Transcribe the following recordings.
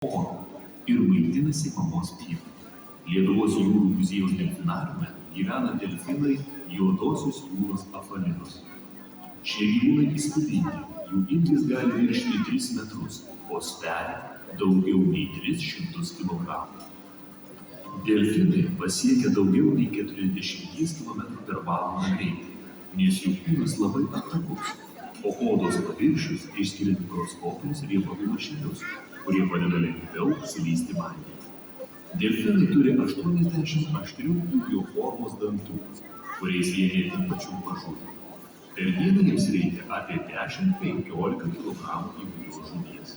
oro ir maitinasi mamos pienu. Lietuvos jūrų muziejaus delfinariume gyvena delfinai juodosios jūros apvalinos. Šie gyvūnai įspūdingi, jų ilgis gali viršyti 3 metrus, o sveria daugiau nei 300 kg. Delfinai pasiekia daugiau nei 40 km/h greitį, nes jų kūnas labai aptakus, o odos paviršius išskiria mikroskopinius riebalų lašelius, kurie padeda lengviau slysti vandenį. Delfinai turi 80 aštrių ūgio formos dantų, kuriais jie mėto pačių pažudų. Per dieną jiems reikia apie 10–15 kg įvairios žuvies.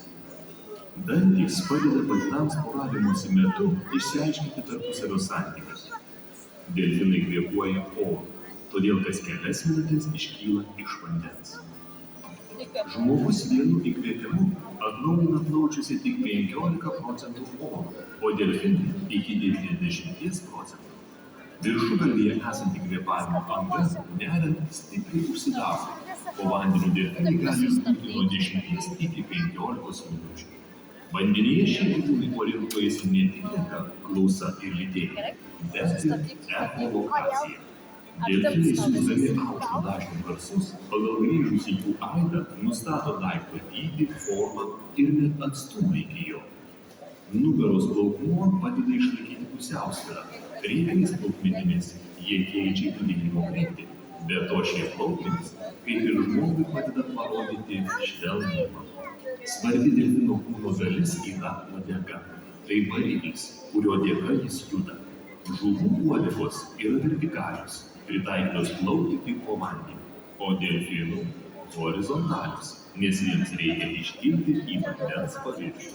Dantys padeda patinams poravimosi metu išsiaiškinti tarpusavio santykius. Delfinai kvėpuoja oru, todėl kas kelias minutes iškyla iš vandens. Žmogus vienu įkvėpimu atnaujina plaučiuose tik 15% oro, o delfinai iki 90%. Viršugalvyje esanti kvėpavimo anga neriant stipriai užsidaro, po vandeniu delfinai gali būti nuo 10 iki 15 minučių. Vandenyje šie gyvūnai orientuojasi ne tik dėka, klausa ir lytėjimu, bet ir echolokacija. Delfinai siųsdami aukšto dažnio garsus pagal grįžusį jų aidą nustato daikto dydį, formą ir net atstumą iki jo. Nugaros plaukmuo padeda išlaikyti pusiausvyrą. Reikiais plaukmenimis jie keičia judėjimo kryptį. Be to šie plaukmenys, kaip ir žmogui, padeda parodyti švelnumą. Svarbi delfino kūno dalis yra uodega. Tai variklis, kurio dėka jis juda. Žuvų uodegos yra vertikalios, pritaikytos plaukti tik po vandeniu, o delfinų horizontalios, nes jiems reikia iškilti į vandens paviršių.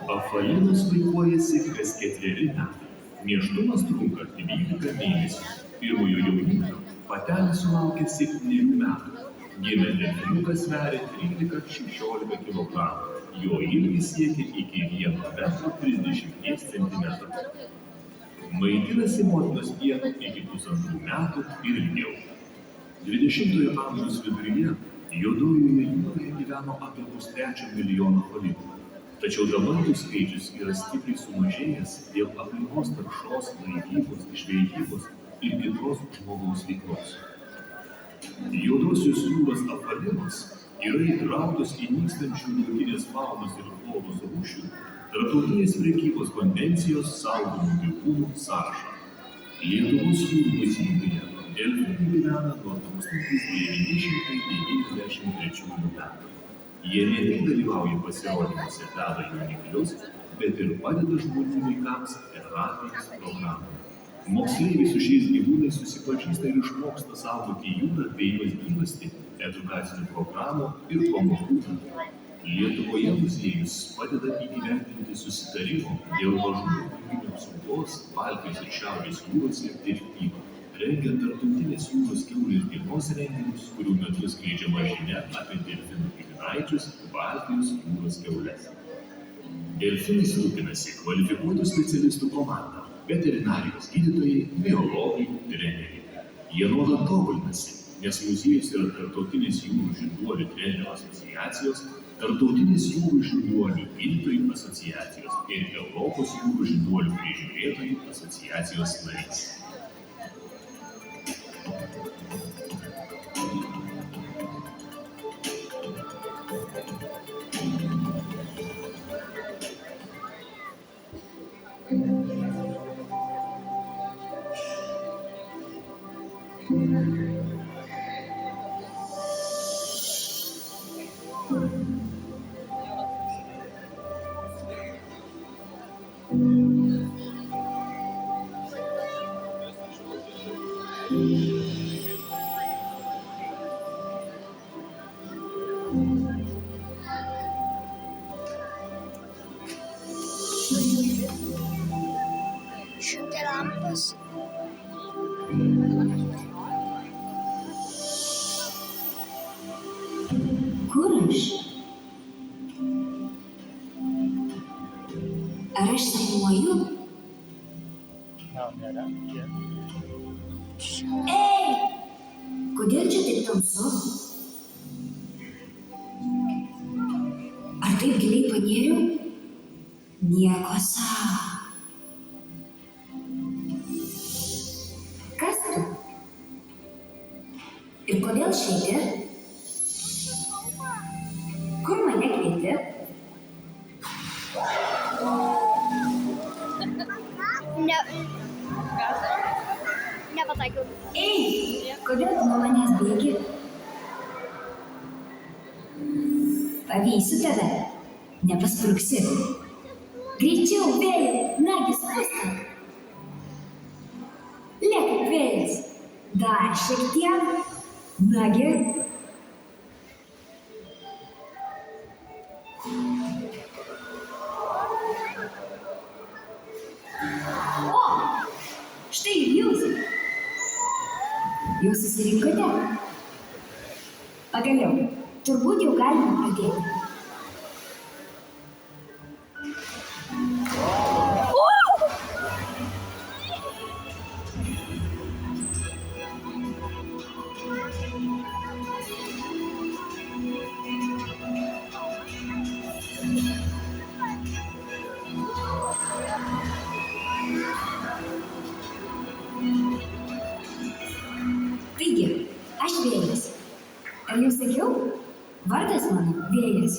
Apvalinos vaikuojasi kas 4 metai. Nėštumas trunka 12 mėnesių. Pirmojo jaunimio patelė sulaukia 7 metų. Gimęs delfinukas sveria 13–16 kg. Jo ilgis siekia iki 1,30 cm. Maitinasi motinos pienu iki 1,5 metų ir ilgiau. 20-ojo amžiaus viduryje Juodojoje jūroje gyveno apie 3 milijono avių. Tačiau dabar jų skaičius yra stipriai sumažėjęs dėl aplinkos taršos, laivybos, žvejybos ir kitos žmogaus veiklos. Juodosios jūros apvalinos yra įtrauktos į nykstančių laukinės faunos ir floros rūšių Tarptautinės prekybos konvencijos saugomų gyvūnų sąrašą. Lietuvos jūrų muziejuje delfinai gyvena nuo 1993 metų. Jie ne tik dalyvauja pasirodymuose, veda jauniklius, bet ir padeda žmonių vaikams terapijos programoje. Moksleiviai su šiais gyvūnais susipažįsta ir išmoksta saugoti jūrą bei jos gyvastį, edukacinių programų ir pamokų. Lietuvoje muziejus padeda įgyvendinti susitarimo dėl mažųjų banginių apsaugos Baltijos ir Šiaurės jūrose direktyvą, rengiant tarptautinės jūros kiaulės dienos renginius, kurių metu skleidžiama žinia apie delfinų giminaičius Baltijos jūros kiaules. Delfinais rūpinasi kvalifikuotų specialistų komanda, veterinarijos gydytojai, biologai, treneriai. Jie nuolat tobulinasi, nes muziejus yra Tarptautinės jūrų žinduolių trenerių asociacijos, Tarptautinės jūrų žinduolių gydytojų asociacijos ir Europos jūrų žinduolių prižiūrėtojų asociacijos narys. Šutė lampas. Kur aš? Ar aš sapnuoju? Ei! Kodėl čia taip tamsu? Ar taip giliai panėriau? Nieko sau. Kas tu? Ir kodėl šeiti? Kur mane kvieti? Nepataikiau. Ei, kodėl tu nuo manęs bėgi? Pavysiu tave, nepaspruksi. Greičiau, vėjau, nagi spustelk. Lėk kaip vėjas. Dar šiek tiek. Nagi. O, štai ir jūs. Jūs susirinkote? Pagaliau, turbūt jau galime pradėti. Taigi, aš vėjas. Ar jau sakiau? Vardas mano vėjas.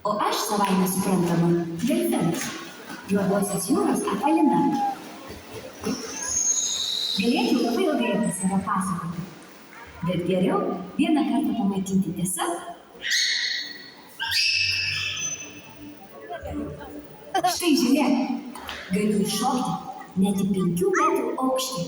O aš savaime suprantama delfinas. Juodosios jūros apvalina. Galėčiau labai ilgai apie save pasakoti. Bet geriau vieną kartą pamatyti tiesą. Štai žiūrėk, galiu iššokti net į 5 metrų aukštį.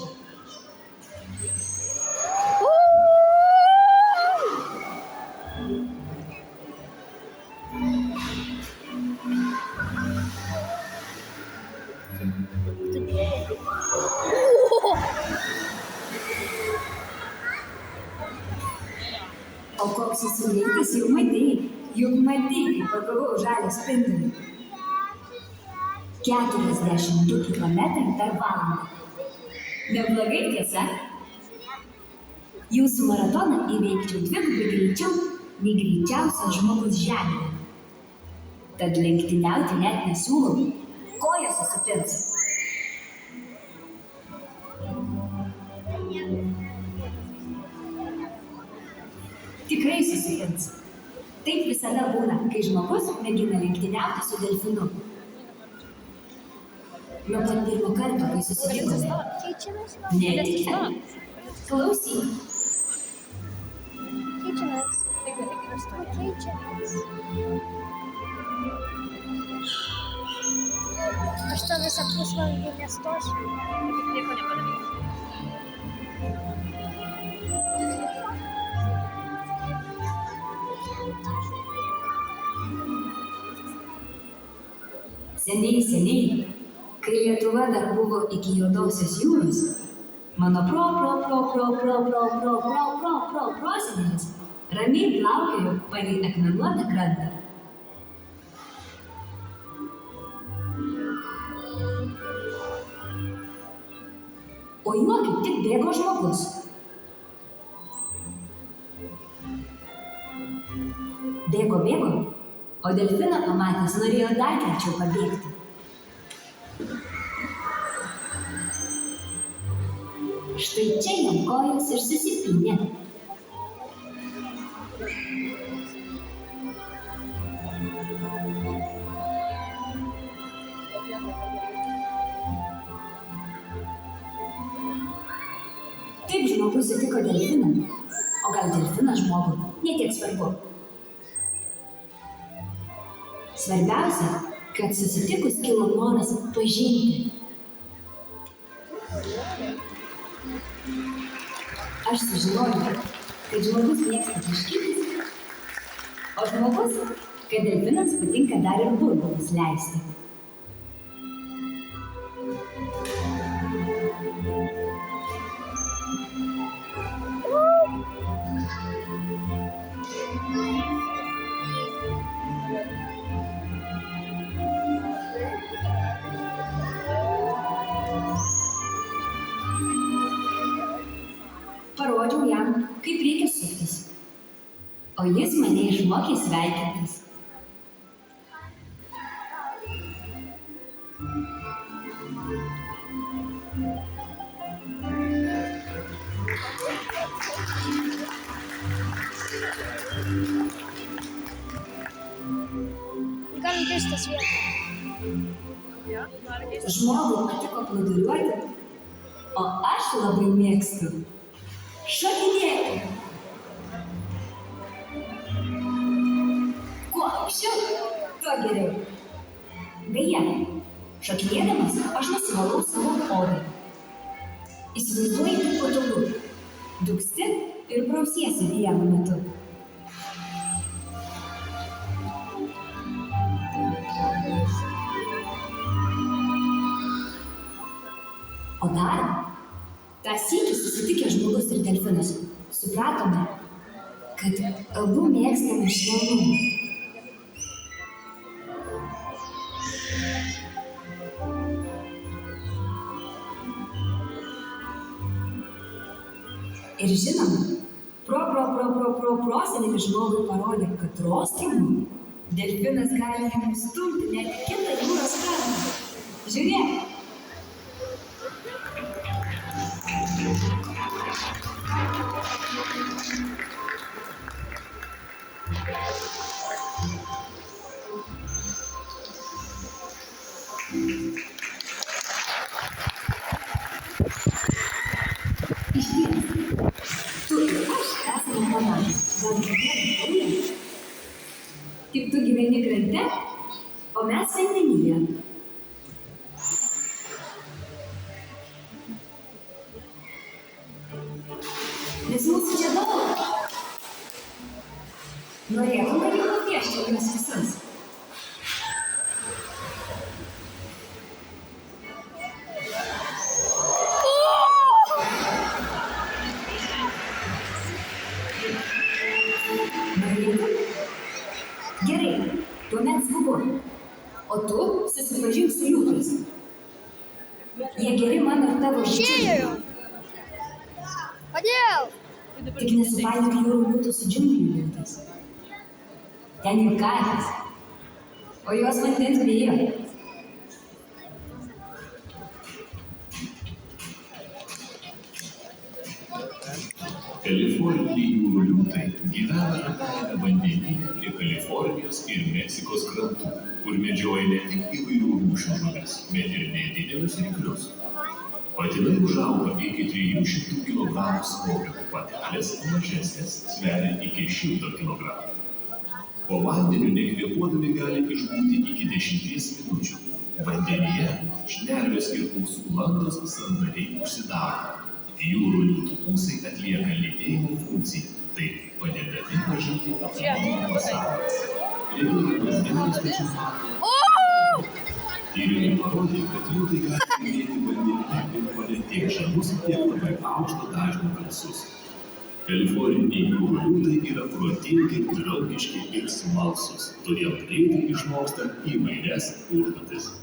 O koks įsimintis jau matei, juk matei, kaip pagavau žalią spindulį. 42 km per valandą. Neblogai tiesa? Jūsų maratoną įveikčiau 2 greičiau nei greičiausias žmogus žemėje. Tad lenktyniauti net nesiūlau, kojos susipins. Tikrai susipins. Taip visada būna, kai žmogus mėgina lenktyniauti su delfinu. Nuo pat pirmo karto, kai susitikome. Netikėta. Klausyk. Keičiamės. Aš tą visą pusvalandį nestosiu. Nieko nepadarysiu. Seniai, kai Lietuva dar buvo iki Juodosios jūros, mano prosenelis ramiai plaukiojo palei akmenuotą krantą. O juo kaip tik bėgo žmogus. Bėgo, o delfiną pamatęs norėjo dar greičiau pabėgti. Štai čia jam kojos ir susipynė. Taip žmogus sutiko delfiną, o gal delfinas žmogų, netiek svarbu. Svarbiausia, kad susitikus kilo noras pažinti. Aš sužinojau, kad žmogus mėgsta taškytis, o žmogus, kad delfinams patinka dar ir burbulus leisti. Parodžiau jam, kaip reikia suktis, o jis mane išmokė sveikintis. keistas vietas. Žmogui patiko plūduriuoti, o aš labai mėgstu šokinėti. Kuo aukščiau, tuo geriau. Beje, šokinėdamas aš nusivalau savo odą. Įsivaizduoji, kaip patogu. Dūksti ir prausiesi vienu metu. O dar, tą sykį susitikę žmogus ir delfinas supratome, kad abu mėgstame švelnumą. Ir žinoma, prosenelis žmogui parodė, kad troškimu delfinas gali jam stumti net kitą jūros krantą. Žiūrėk! Išties, tu ir aš esame panašūs. Gal gyveni? Tik tu gyveni krante, o mes vandenyje. Nes mūsų čia daug. Norėtum, kad jau nupieščiau juos visus. Norėtum? Gerai, tuomet skubu. O tu susipažink su liūtais. Jie geri mano ir tavo bičiuliai. Kodėl? Tik nesupainiok jūrų liūtų su džiunglių liūtais. Ten jų katės, o jos vandens bijo. Kalifornijos jūrų liūtai gyvena ramiajame vandenyje prie Kalifornijos ir Meksikos krantų, kur medžioja ne tik įvairių rūšių žuvis, bet ir nedidelis ryklius. Patinai užauga iki 300 kg svorio, patelės mažesnės sveria iki 100 kg. Po vandeniu nekvėpuodami gali išbūti iki 10 minučių. Vandenyje šnervės ir ūsų landos sandariai užsidaro. Jūrų liūtų ūsai atlieka lydėjimo funkciją, tai padedami pažinti aplinkinį pasaulį. Reikalingas didelis pečių faktas. Tyrimai parodė, kad liūtai gali judėti vandenyje ir paria tiek žemus, tiek labai aukšto dažnio garsus. Kaliforniniai jūrų liūtai yra protingi, draugiški ir smalsūs, todėl greitai išmoksta įvairias užduotis.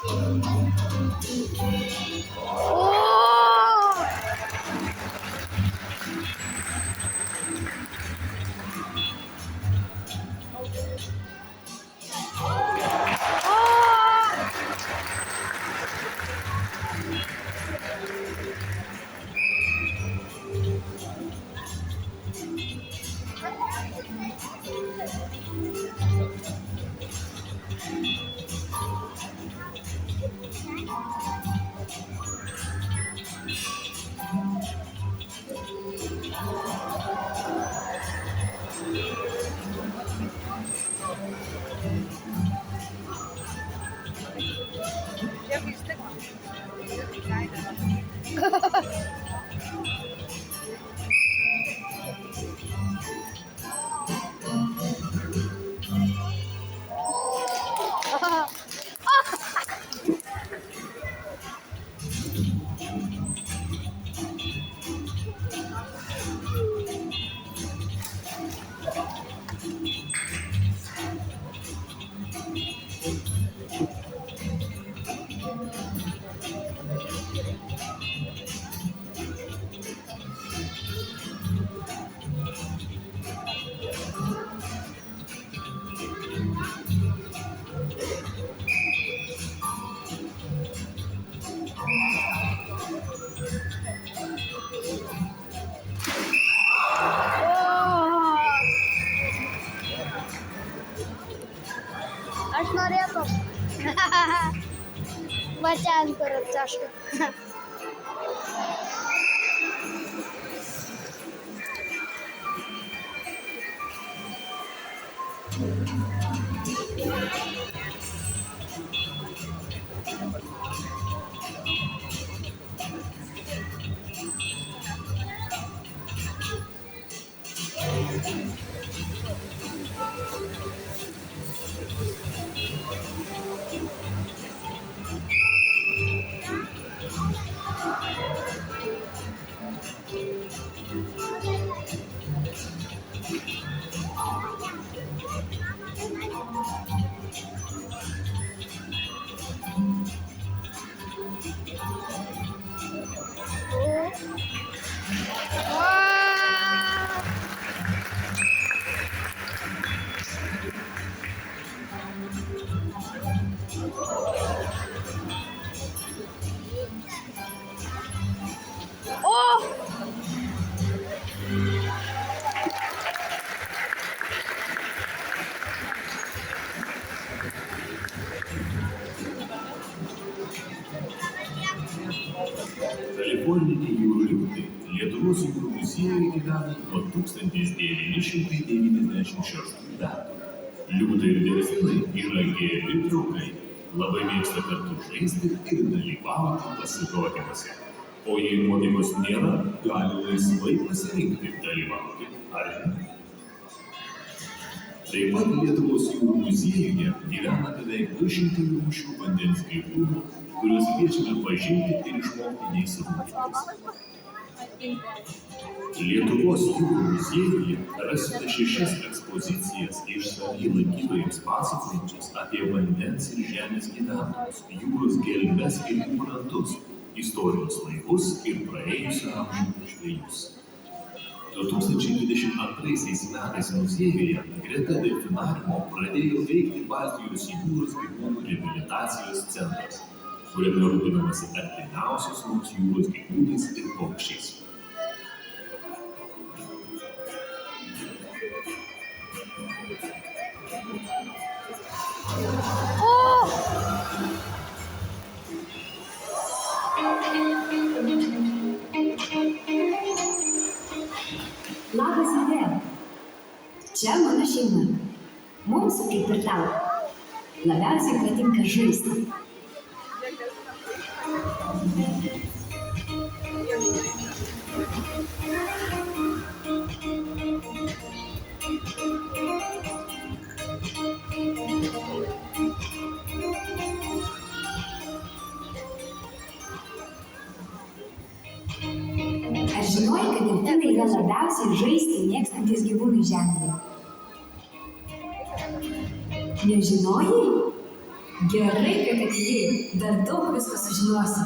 O! Aš norėtum. Va ten, kur taškai. Kaliforniniai jūrų liūtai Lietuvos jūrų muziejuje gyvena nuo 1996 metų. Liūtai ir delfinai yra geri draugai, labai mėgsta kartu žaisti ir dalyvauti pasirodymuose. O jei nuotaikos nėra, gali laisvai pasirinkti dalyvauti ar ne. Taip pat Lietuvos jūrų muziejuje gyvena beveik 200 rūšių vandens gyvūnų, kuriuos kviečiame pažinti ir išmokti jais rūpintis. Lietuvos jūrų muziejuje rasite 6 ekspozicijas išsamiai lankytojams pasakojančias apie vandens ir žemės gyventojus, jūros gelmes ir jų krantus, istorijos laivus ir praėjusio amžiaus žvejus. 2022 metais muziejuje greta delfinariumo pradėjo veikti Baltijos jūros gyvūnų reabilitacijos centras, kuriame rūpinamasi artimiausios mums jūros gyvūnais ir paukščiais. Labas, Andrė. Čia mano šeima. Mums, kaip ir tau, labiausiai patinka žaisti. Ar žinojai, kad delfinai yra labiausiai žaisti mėgstantys gyvūnai žemėje? Nežinojai? Gerai, kad atėjai, dar daug visko sužinosi.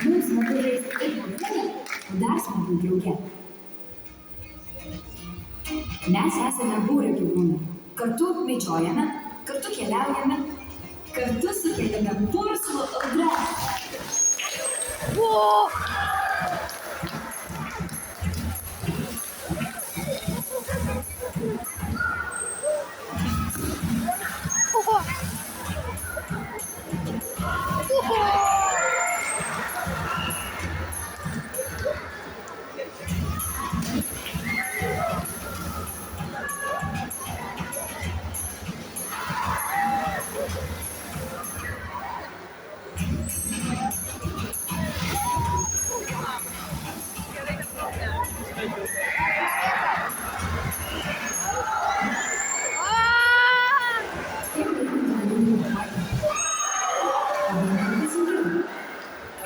Mums smagu žaisti taip vieną, o dar smagu drauge. Mes esame būrio gyvūnai. Kartu medžiojame, kartu keliaujame, kartu sukeliame purslų audras.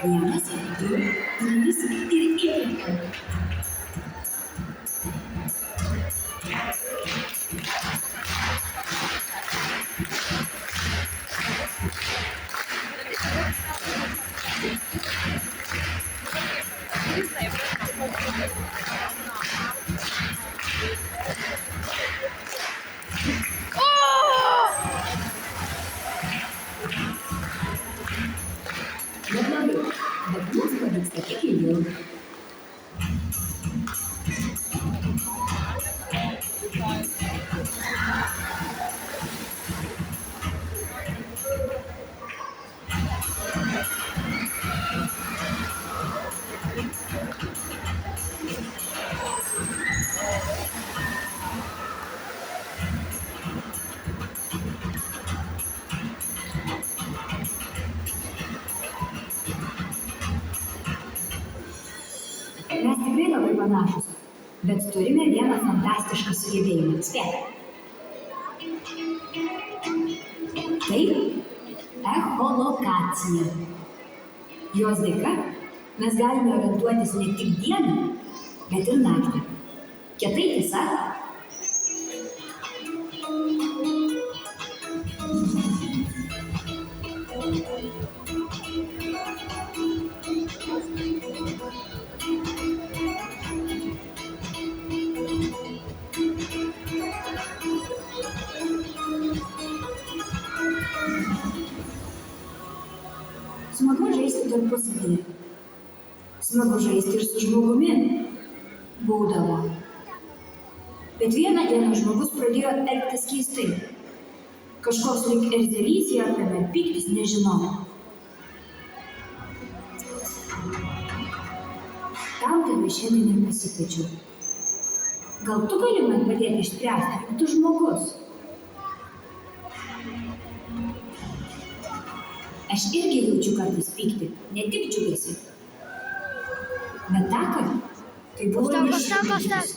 Vienas, du, trys ir įveikiam. Neblogai, bet mums pavyksta kiek ilgiau. Mes tikrai labai panašus, bet turime vieną fantastišką sugebėjimą. Spėk. Tai echolokacija. Jos dėka mes galime orientuotis ne tik dieną, bet ir naktį. Kietai tiesa? Smagu žaisti tarpusavyje. Smagu žaisti ir su žmogumi. Būdavo. Bet vieną dieną žmogus pradėjo elgtis keistai. Kažkoks lyg erzelys jį apėmė, pyktis nežinau. Tam tave šiandien ir pasikviečiau. Gal tu gali man padėti išspręsti, juk tu žmogus. Aš irgi jaučiu kartais pyktį, ne tik džiugesį. Bet tąkart tai buvo mišrus.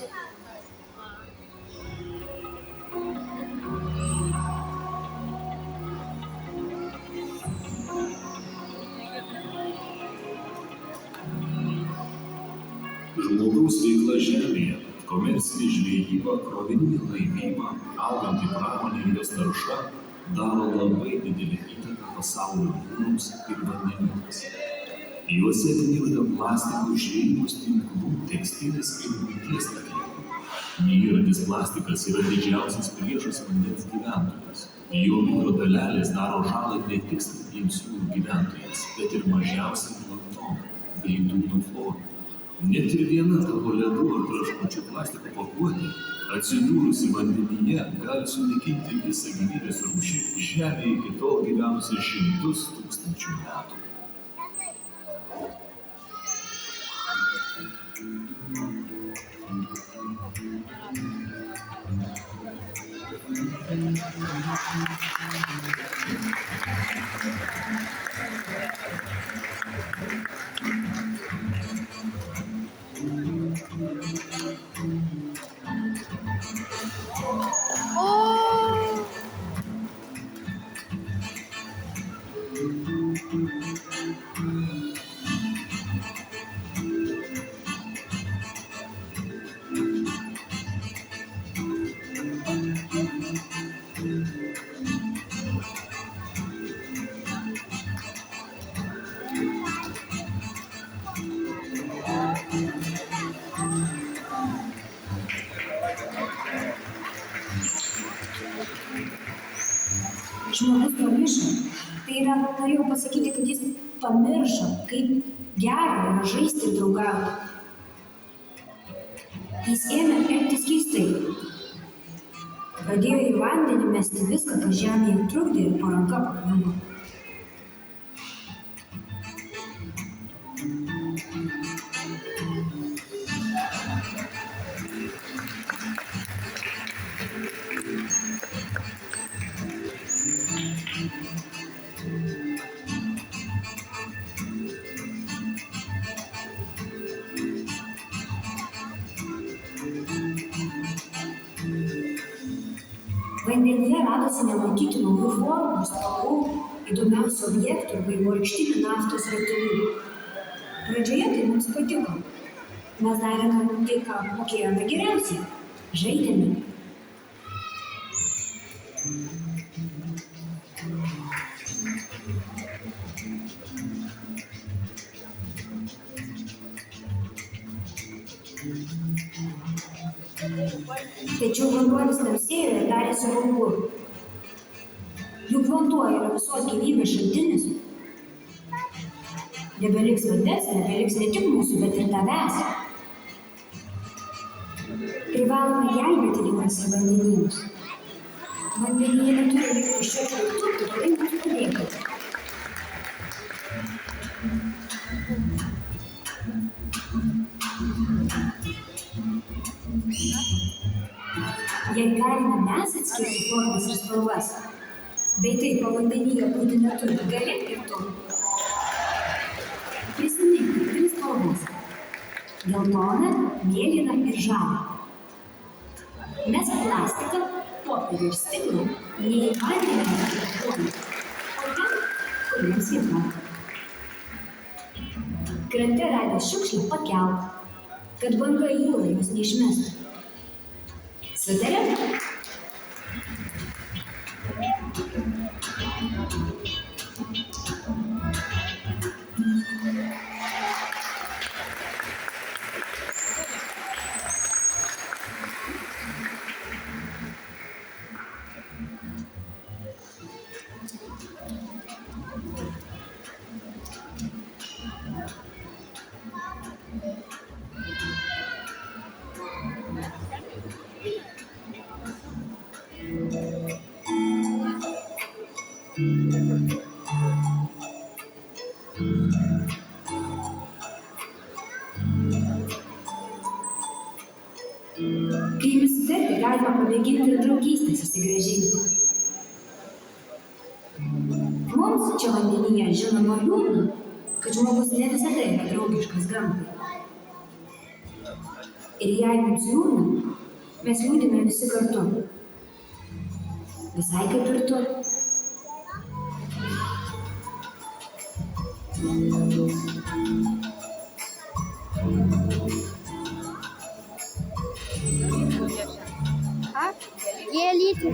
Žmogaus veikla žemėje, komercinė žvejyba, krovininė laivyba, auganti pramonė ir jos tarša daro labai didelį įtaką pasaulio jūroms ir vandenynams. Juose gniužda plastikų, žvejybos tinklų, tekstilės ir buities atliekų. Nyra Vienkartinis plastikas yra didžiausias priešas vandens gyventojams. Jo mikrodalelės daro žalą ne tik stambiems jūrų gyventojams, bet ir mažiausiam planktonui bei dugno florai. Net ir viena tavo ledų ar traškučių plastiko pakuotė atsidūrusi vandenyje gali sunaikinti visą gyvybės rūšį Žemėje iki tol gyvenusią šimtus tūkstančių metų. Žmogus pamiršo, tai yra, norėjau pasakyti, kad jis pamiršo, kaip gera yra žaisti ir draugauti. Jis ėmė elgtis keistai. Pradėjo į vandenį mesti viską, kas žemėje trukdė ir po ranka pakliuvo. Vandenyje radosi nematyti naujų formų ir spalvų, įdomiausių objektų ir vaivorykštinių naftos ratilų. Pradžioje tai mums patiko. Mes darėme tai, ką mokėjome geriausiai – žaidėme. Tačiau vanduolis tamsėjo ir darėsi baugu. Juk vanduo yra visos gyvybės šaltinis. Nebeliks vandens, nebeliks ne tik mūsų, bet ir tavęs. Privalome gelbėti jūras ir vandenynus. Vandenyje neturi likti tuščių daiktų, todėl mums padėkite. Jei galime mes atskirti formas ir spalvas, bei tai povandenyje būti neturi, gali ir tu. Prisiminkite 3 spalvas – geltoną, mėlyną ir žalią. Mesk plastiką, popierių ir stiklą ne į vandenį ir žolį, o ten, kur jiems vieta. Krante radęs šiukšlę pakelk, kad banga jūra jos neišmestų. Sutarėm? Kai visi sutarti, galima pamėginti ir draugystę susigrąžinti. Mums čia vandenyje žinoma liūdna, kad žmogus ne visada yra draugiškas gamtai. Ir jei mums liūdna, mes liūdime visi kartu. Visai kaip ir tu. Елите.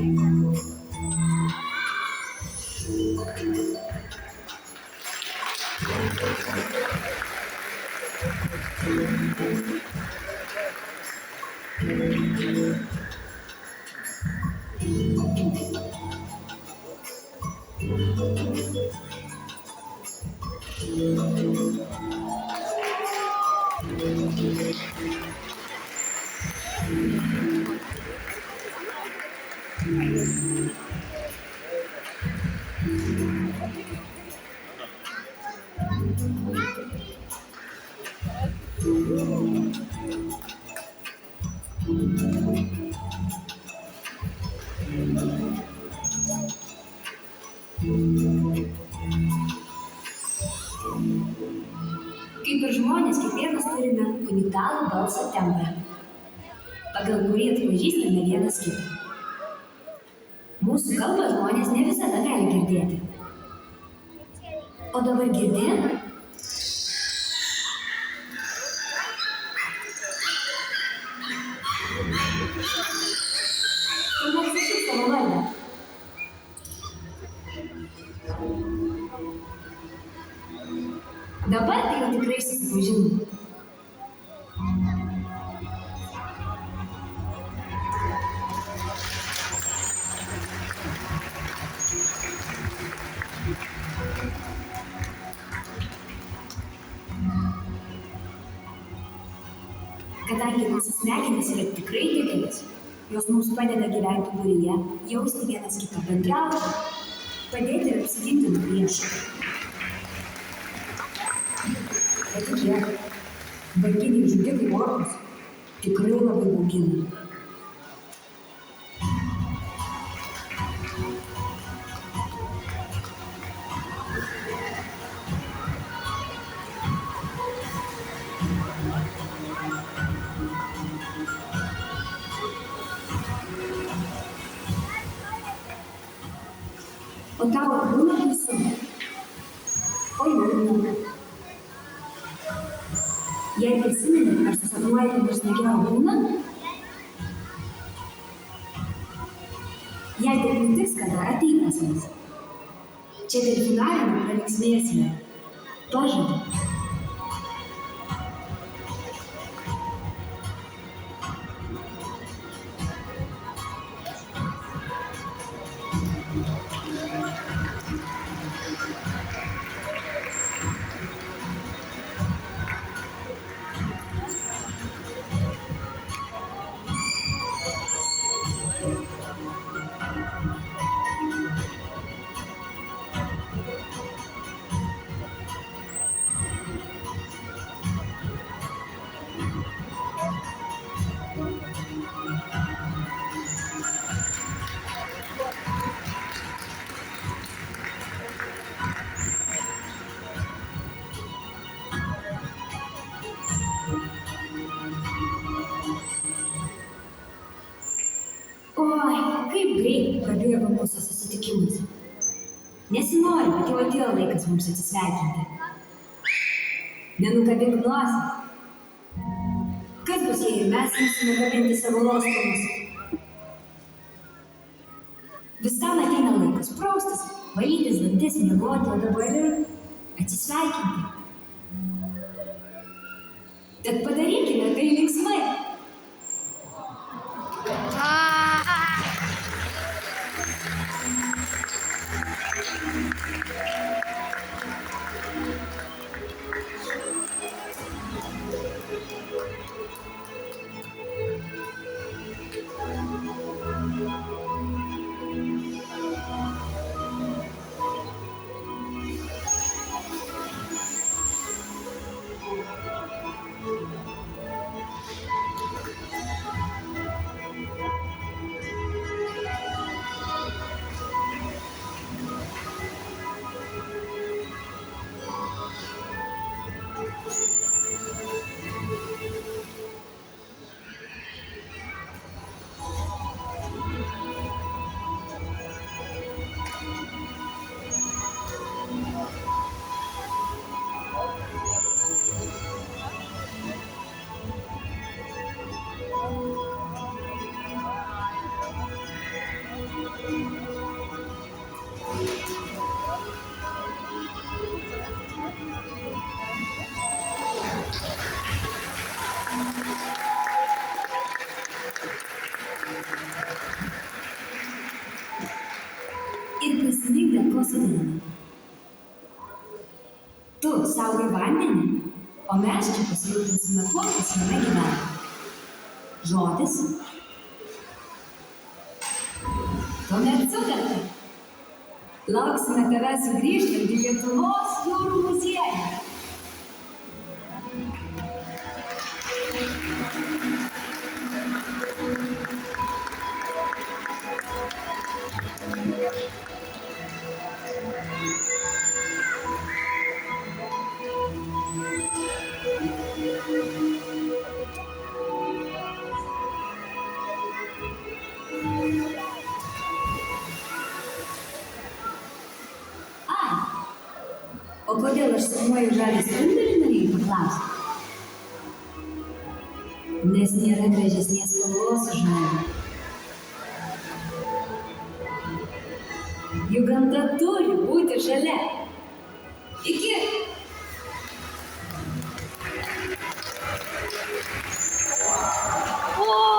Kaip ir žmonės, kiekvienas turime unikalų balso tembrą, pagal kurį atpažįstame vienas kitą. Mūsų kalbą žmonės ne visada gali girdėti. O dabar girdi? Tuomet sakyk savo vardą. Dabar tai jau tikrai susipažinome. Kadangi mūsų smegenys yra tikrai didelis, jos mums padeda gyventi būryje, jausti vienas kitą, bendrauti, padėti ir apsiginti nuo priešų. Patikėk, banginiai žudikai orkus tikrai labai baugina. O tau būna baisu? O liūdna. Jei prisimeni, ar susapnuoji, kad nors negero būna? Jei taip nutiks, kada ateik pas mus. Čia delfinavimą pralinksmėsime. Pažadu. Oi, kaip greit prabėgo mūsų susitikimas. Nesinori, bet jau atėjo laikas mums atsisveikinti. Nenukabink nosies. Kas bus, jei ir mes imsime kabinti savo lostamus? Viskam ateina laikas praustis, valytis dantis, miegoti, o dabar ir atsisveikinti. Tad padarykime tai linksmai. Ir prisimink, dėl ko sudarėme. Tu pasauliui vandenį, o mes čia pasirūpinsime tuo, kas jame gyvena. Žodis. Tuomet sutarta. Lauksime tavęs sugrįžtant į Lietuvos jūrų muziejų. O kodėl aš sapnuoju žalią spindulį, norėjai paklausti? Nes nėra gražesnės spalvos už žalią. Juk gamta turi būti žalia. Iki! O!